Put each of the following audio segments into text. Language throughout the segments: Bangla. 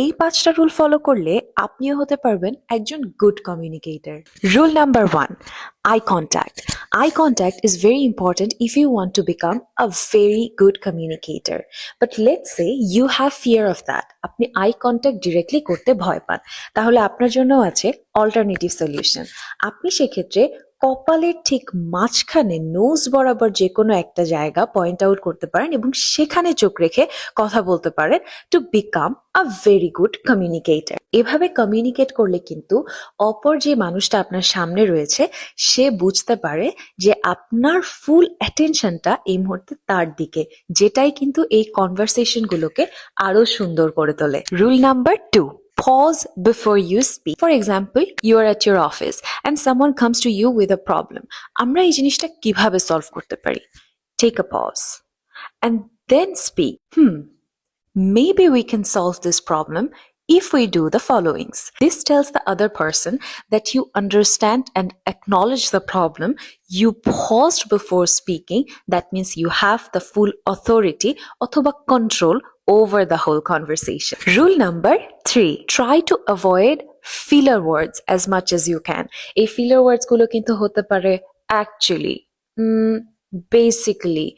এই ৫টা রুল ফলো করলে আপনিও হতে পারবেন একজন good communicator. Rule number 1, eye contact. Eye contact is very important if you want to become a very good communicator. But let's say you have fear of that. আপনি আই কন্ট্যাক্ট ডিরেক্টলি করতে ভয় পান। তাহলে আপনার জন্য আছে অল্টারনেটিভ সলিউশন। আপনি সেক্ষেত্রে কপালের ঠিক মাঝখানে নোজ বরাবর যে কোনো একটা জায়গা পয়েন্ট আউট করতে পারেন এবং সেখানে চোখ রেখে কথা বলতে পারেন to become a very good communicator. এভাবে কমিউনিকেট করলে কিন্তু অপর যে মানুষটা আপনার সামনে রয়েছে সে বুঝতে পারে যে আপনার ফুল অ্যাটেনশনটা এই মুহূর্তে তার দিকে, যেটাই কিন্তু এই কনভারসেশন গুলোকে আরো সুন্দর করে তোলে। Rule number 2, pause before you speak. For example, you are at your office and someone comes to you with a problem. আমরা এই জিনিসটা কিভাবে সলভ করতে পারি? Take a pause and then speak. Maybe we can solve this problem if we do the followings. This tells the other person that you understand and acknowledge the problem. You paused before speaking. That means you have the full authority অথবা control over the whole conversation. Rule number 3, try to avoid filler words as much as you can. এই filler words গুলো কিন্তু হতে পারে actually, basically,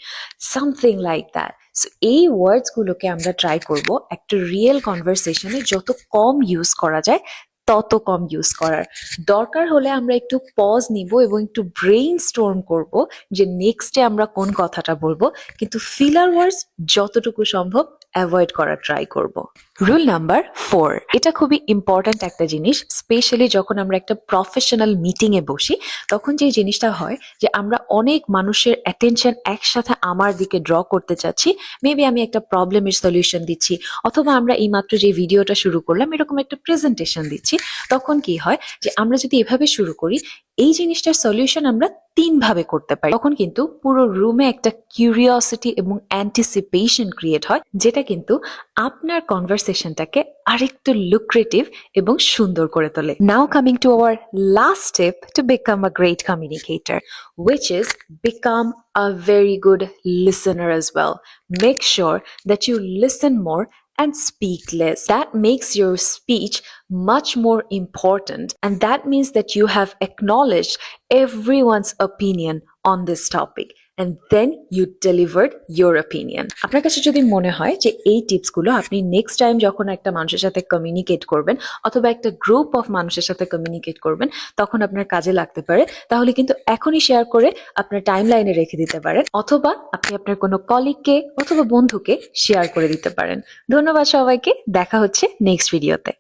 something like that. So এই ওয়ার্ডস গুলোকে আমরা ট্রাই করব একটা রিয়েল কনভারসেশনে যত কম ইউজ করা যায় তত কম ইউজ করার। দরকার হলে আমরা একটু পজ নিব এবং একটু ব্রেইন স্টর্ম করব যে নেক্সটে আমরা কোন কথাটা বলবো, কিন্তু ফিলার ওয়ার্ডস যতটুকু সম্ভব অ্যাভয়েড করার ট্রাই করব। রুল নাম্বার 4, এটা খুবই ইম্পর্ট্যান্ট একটা জিনিস, স্পেশালি যখন আমরা একটা প্রফেশনাল মিটিং এ বসি তখন যে জিনিসটা হয় যে আমরা অনেক মানুষের অ্যাটেনশন একসাথে আমার দিকে ড্র করতে চাচ্ছি। মেবি আমি একটা প্রবলেমের সলিউশন দিচ্ছি অথবা আমরা এইমাত্র যে ভিডিওটা শুরু করলাম এরকম একটা প্রেজেন্টেশন দিচ্ছি। তখন কি হয় যে আমরা যদি এভাবে শুরু করি এই জিনিসটার সলিউশন আমরা 3 ভাবে করতে পারি, তখন কিন্তু পুরো রুমে একটা কিউরিওসিটি এবং অ্যান্টিসিপেশন ক্রিয়েট হয়, যেটা কিন্তু আপনার কনভারসেশনটাকে আরেকটু লুক্রেটিভ এবং সুন্দর করে তোলে। নাও coming to our last step to become a great communicator, which is become a very good listener as well. Make sure that you listen more and speak less. That makes your speech much more important, and that means that you have acknowledged everyone's opinion on this topic and then you delivered your opinion. আপনার কাছে যদি মনে হয় যে এই টিপসগুলো আপনি নেক্সট টাইম যখন একটা মানুষের সাথে কমিউনিকেট করবেন অথবা একটা গ্রুপ অফ মানুষের সাথে কমিউনিকেট করবেন তখন আপনার কাজে লাগতে পারে, তাহলে কিন্তু এখনই শেয়ার করে আপনার টাইমলাইনে রেখে দিতে পারেন অথবা আপনি আপনার কোনো কলিগকে অথবা বন্ধুকে শেয়ার করে দিতে পারেন। ধন্যবাদ সবাইকে, দেখা হচ্ছে নেক্সট ভিডিওতে।